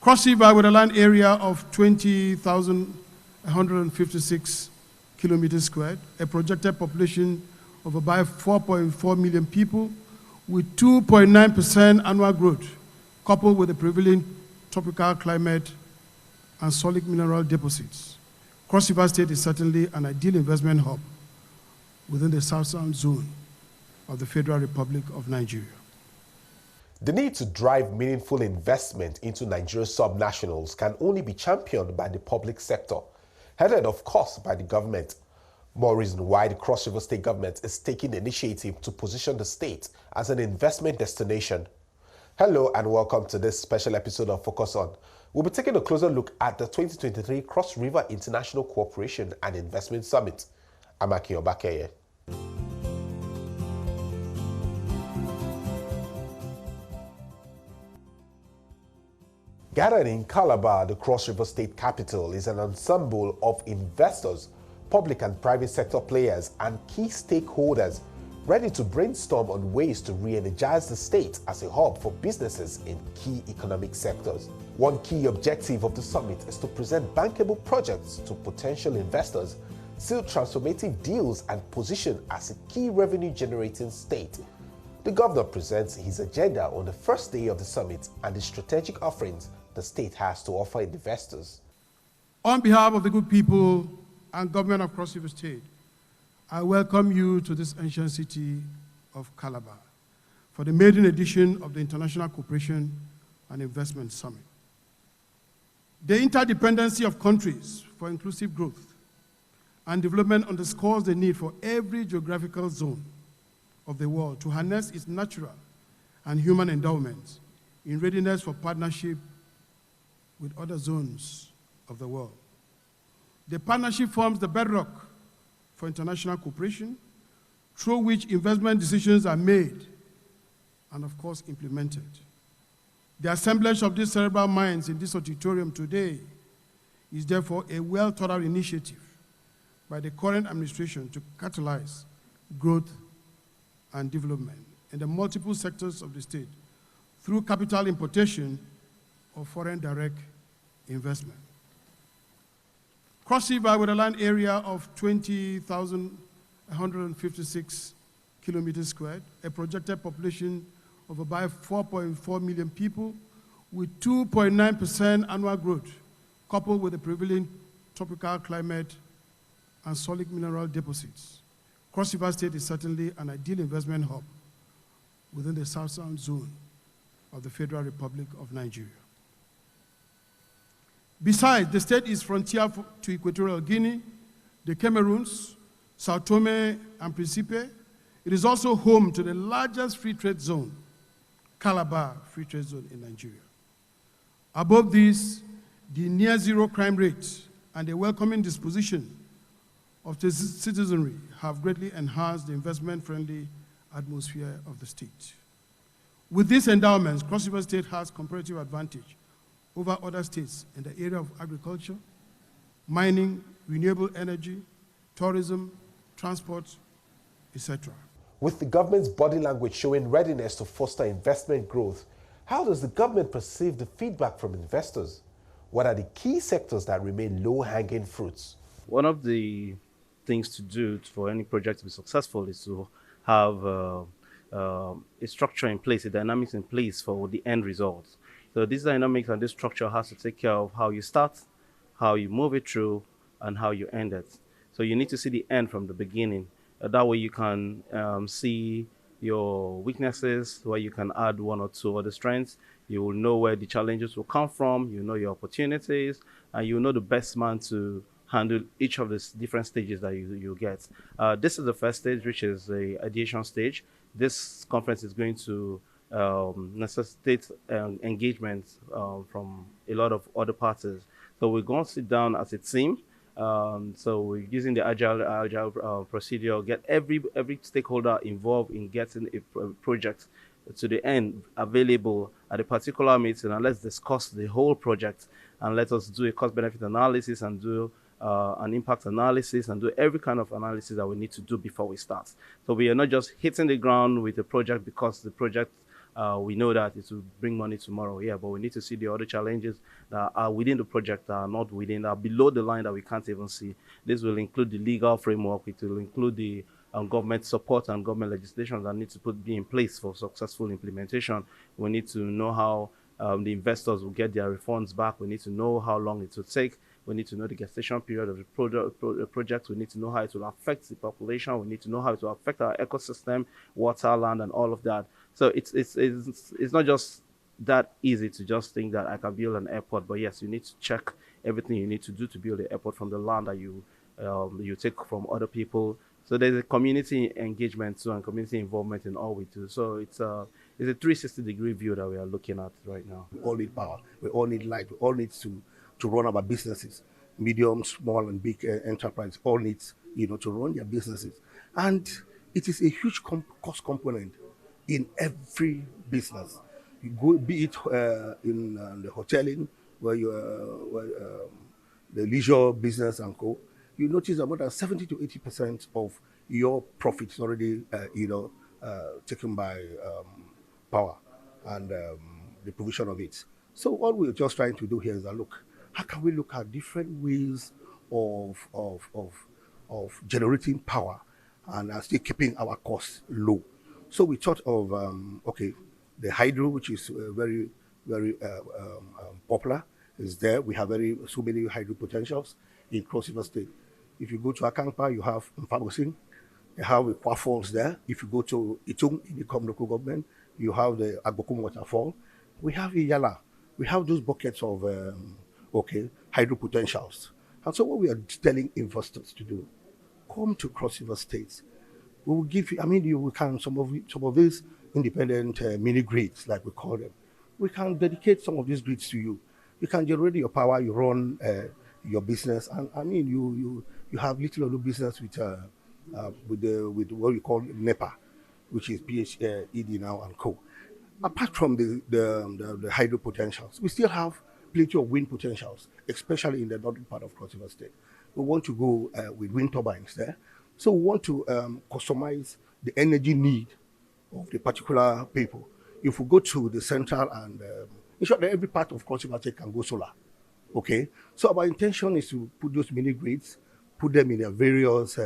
Cross River, with a land area of 20,156 kilometers squared, a projected population of about 4.4 million people, with 2.9% annual growth, coupled with the prevailing tropical climate and solid mineral deposits. Cross River State is certainly an ideal investment hub within the southern zone of the Federal Republic of Nigeria. The need to drive meaningful investment into Nigeria's subnationals can only be championed by the public sector, headed, of course, by the government. More reason why the Cross River State government is taking the initiative to position the state as an investment destination. Hello and welcome to this special episode of Focus On. We'll be taking a closer look at the 2023 Cross River International Cooperation and Investment Summit. I'm Aki Obakeye. Gathered in Calabar, the Cross River State capital, is an ensemble of investors, public and private sector players, and key stakeholders ready to brainstorm on ways to re-energize the state as a hub for businesses in key economic sectors. One key objective of the summit is to present bankable projects to potential investors, seal transformative deals, and position as a key revenue-generating state. The governor presents his agenda on the first day of the summit and the strategic offerings the state has to offer investors. On behalf of the good people and government of Cross River State, I welcome you to this ancient city of Calabar for the maiden edition of the International Cooperation and Investment Summit. The interdependency of countries for inclusive growth and development underscores the need for every geographical zone of the world to harness its natural and human endowments in readiness for partnership with other zones of the world. The partnership forms the bedrock for international cooperation, through which investment decisions are made and, of course, implemented. The assemblage of these cerebral minds in this auditorium today is therefore a well-thought-out initiative by the current administration to catalyze growth and development in the multiple sectors of the state through capital importation or foreign direct investment. Cross River, with a land area of 20,156 kilometers squared, a projected population of about 4.4 million people, with 2.9% annual growth, coupled with the prevailing tropical climate and solid mineral deposits. Cross River State is certainly an ideal investment hub within the southern zone of the Federal Republic of Nigeria. Besides, the state is frontier to Equatorial Guinea, the Cameroons, Sao Tome and Principe. It is also home to the largest free trade zone, Calabar Free Trade Zone in Nigeria. Above this, the near-zero crime rate and the welcoming disposition of the citizenry have greatly enhanced the investment-friendly atmosphere of the state. With these endowments, Cross River State has comparative advantage over other states in the area of agriculture, mining, renewable energy, tourism, transport, etc. With the government's body language showing readiness to foster investment growth, how does the government perceive the feedback from investors? What are the key sectors that remain low-hanging fruits? One of the things to do for any project to be successful is to have a structure in place, a dynamics in place for the end result. So this dynamics and this structure has to take care of how you start, how you move it through, and how you end it. So you need to see the end from the beginning. That way you can see your weaknesses, where you can add one or two other strengths. You will know where the challenges will come from, you know your opportunities, and you know the best man to handle each of the different stages that you get. This is the first stage, which is the ideation stage. This conference is going to necessitate engagement from a lot of other parties. So we're going to sit down as a team. So we're using the agile procedure, get every stakeholder involved in getting a project to the end available at a particular meeting, and let's discuss the whole project, and let us do a cost-benefit analysis and do an impact analysis and do every kind of analysis that we need to do before we start. So we are not just hitting the ground with the project because the project we know that it will bring money tomorrow, yeah, but we need to see the other challenges that are within the project, that are not within, that are below the line that we can't even see. This will include the legal framework, it will include the government support and government legislation that needs to be in place for successful implementation. We need to know how the investors will get their refunds back. We need to know how long it will take. We need to know the gestation period of the project. We need to know how it will affect the population. We need to know how it will affect our ecosystem, water, land, and all of that. So it's not just that easy to just think that I can build an airport. But yes, you need to check everything you need to do to build the airport, from the land that you take from other people. So there's a community engagement too, and community involvement in all we do. So it's a 360-degree view that we are looking at right now. We all need power. We all need light. We all need to run our businesses. Medium, small, and big enterprise all need, to run their businesses. And it is a huge cost component in every business. You go, be it in the hoteling, where the leisure business and co. You notice that more than 70 to 80% of your profit is already, taken by power and the provision of it. So all we're just trying to do here is that, look, how can we look at different ways of generating power and still keeping our costs low? So we thought of, the hydro, which is very, very popular, is there. We have so many hydro potentials in Cross River State. If you go to Akampa, you have Mpabosin. You have Kwa Falls there. If you go to Itung in the local government, you have the Agbokum waterfall. We have Iyala. We have those buckets of hydro potentials. And so what we are telling investors to do, come to Cross River State. We will give you, you can some of these independent mini grids, like we call them. We can dedicate some of these grids to you. You can generate your power, you run your business, and you have little or no business with what we call NEPA, which is PHED now and co. Apart from the hydro potentials, we still have plenty of wind potentials, especially in the northern part of Cross River State. We want to go with wind turbines there. So we want to customize the energy need of the particular people. If we go to the central and ensure that every part of Cross River State can go solar. Okay, so our intention is to put those mini grids, put them in their various.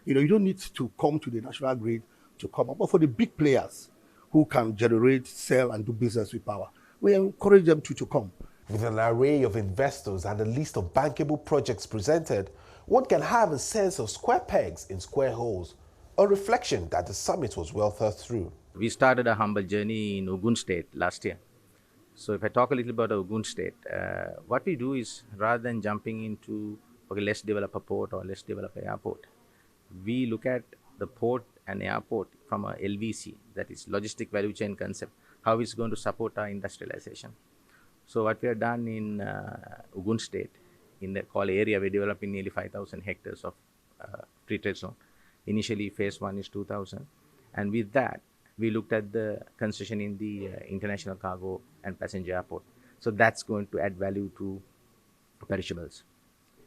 You don't need to come to the national grid to come up, but for the big players who can generate, sell, and do business with power, we encourage them to come. With an array of investors and a list of bankable projects presented, one can have a sense of square pegs in square holes, a reflection that the summit was well thought through. We started a humble journey in Ogun State last year. So if I talk a little about Ogun State, what we do is, rather than jumping into, let's develop a port or let's develop an airport, we look at the port and airport from a LVC, that is logistic value chain concept, how it's going to support our industrialization. So what we have done in Ogun State, in the call area, we're developing nearly 5,000 hectares of free trade zone. Initially, phase 1 is 2,000. And with that, we looked at the concession in the international cargo and passenger airport. So that's going to add value to perishables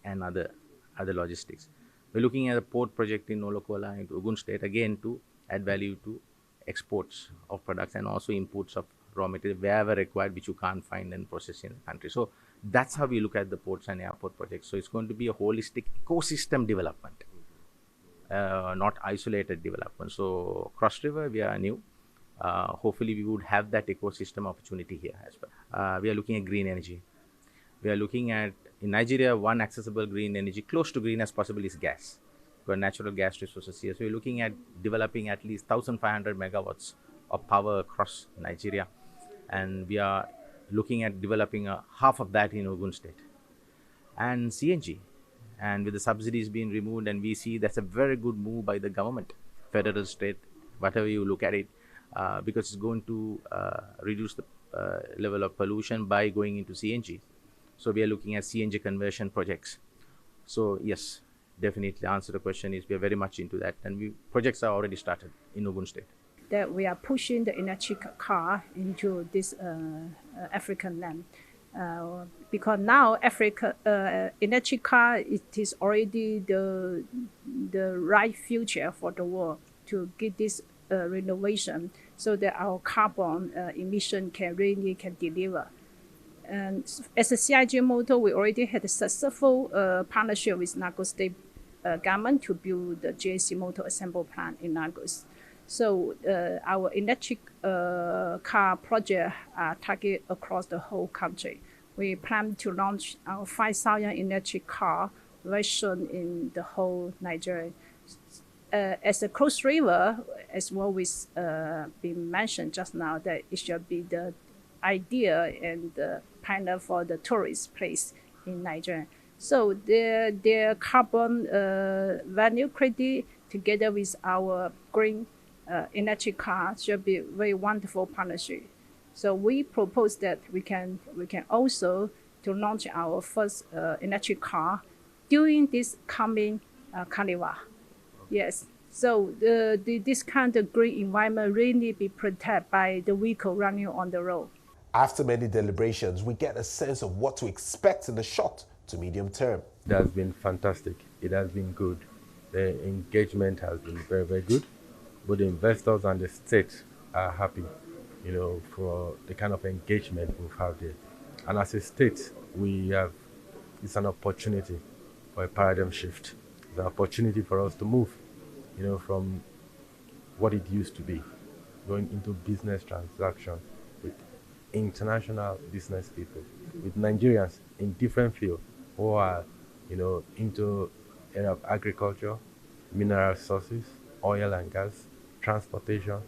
and other logistics. We're looking at a port project in Nolokola in Ogun State, again to add value to exports of products and also imports of raw material wherever required, which you can't find and process in the country. So that's how we look at the ports and airport projects. So it's going to be a holistic ecosystem development, not isolated development. So Cross River, we are new. Hopefully we would have that ecosystem opportunity here as well. We are looking at green energy. We are looking at, in Nigeria, one accessible green energy, close to green as possible, is gas. We've got natural gas resources here. So we're looking at developing at least 1,500 megawatts of power across Nigeria. And we are looking at developing half of that in Ogun State. And CNG, and with the subsidies being removed, and we see that's a very good move by the government, federal, state, whatever you look at it, because it's going to reduce the level of pollution by going into CNG. So we are looking at CNG conversion projects. So yes, definitely the answer to the question is we are very much into that, and projects are already started in Ogun State. That we are pushing the electric car into this African land. Because now electric car, it is already the right future for the world to give this renovation so that our carbon emission can deliver. And as a CIG Motor, we already had a successful partnership with Lagos State government to build the GAC motor assembly plant in Lagos. So our electric car project are targeted across the whole country. We plan to launch our 5,000 electric car very soon in the whole Nigeria. As a Cross River, as what was been mentioned just now, that it should be the idea and the partner for the tourist place in Nigeria. So their carbon value credit together with our green electric car should be a very wonderful partnership. So we propose that we can also to launch our first electric car during this coming carnival. Yes. So this kind of green environment really be protected by the vehicle running on the road. After many deliberations, we get a sense of what to expect in the short to medium term. It has been fantastic. It has been good. The engagement has been very, very good. Both the investors and the state are happy, for the kind of engagement we've had there. And as a state, it's an opportunity for a paradigm shift. It's an opportunity for us to move, from what it used to be, going into business transaction with international business people, with Nigerians in different fields who are, into area of agriculture, mineral sources, oil and gas, transportation,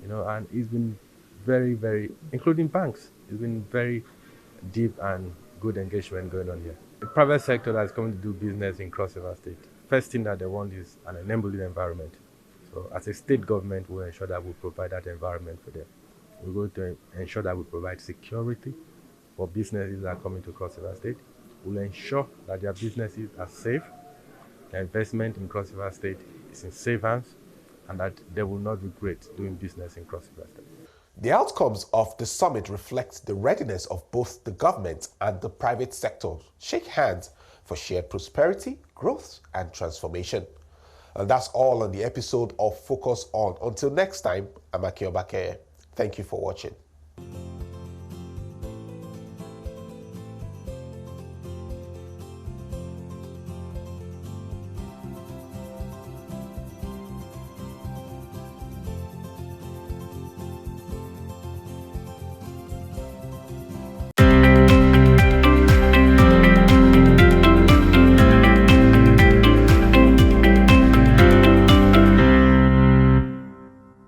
and it's been very, very, including banks, it's been very deep and good engagement going on here. The private sector that's coming to do business in Cross River State, first thing that they want is an enabling environment. So as a state government, we'll ensure that we provide that environment for them. We're going to ensure that we provide security for businesses that are coming to Cross River State. We'll ensure that their businesses are safe, their investment in Cross River State is in safe hands, and that they will not regret doing business in Cross River State. The outcomes of the summit reflect the readiness of both the government and the private sector shake hands for shared prosperity, growth, and transformation. And that's all on the episode of Focus On. Until next time, I'm Akio Bakeye. Thank you for watching.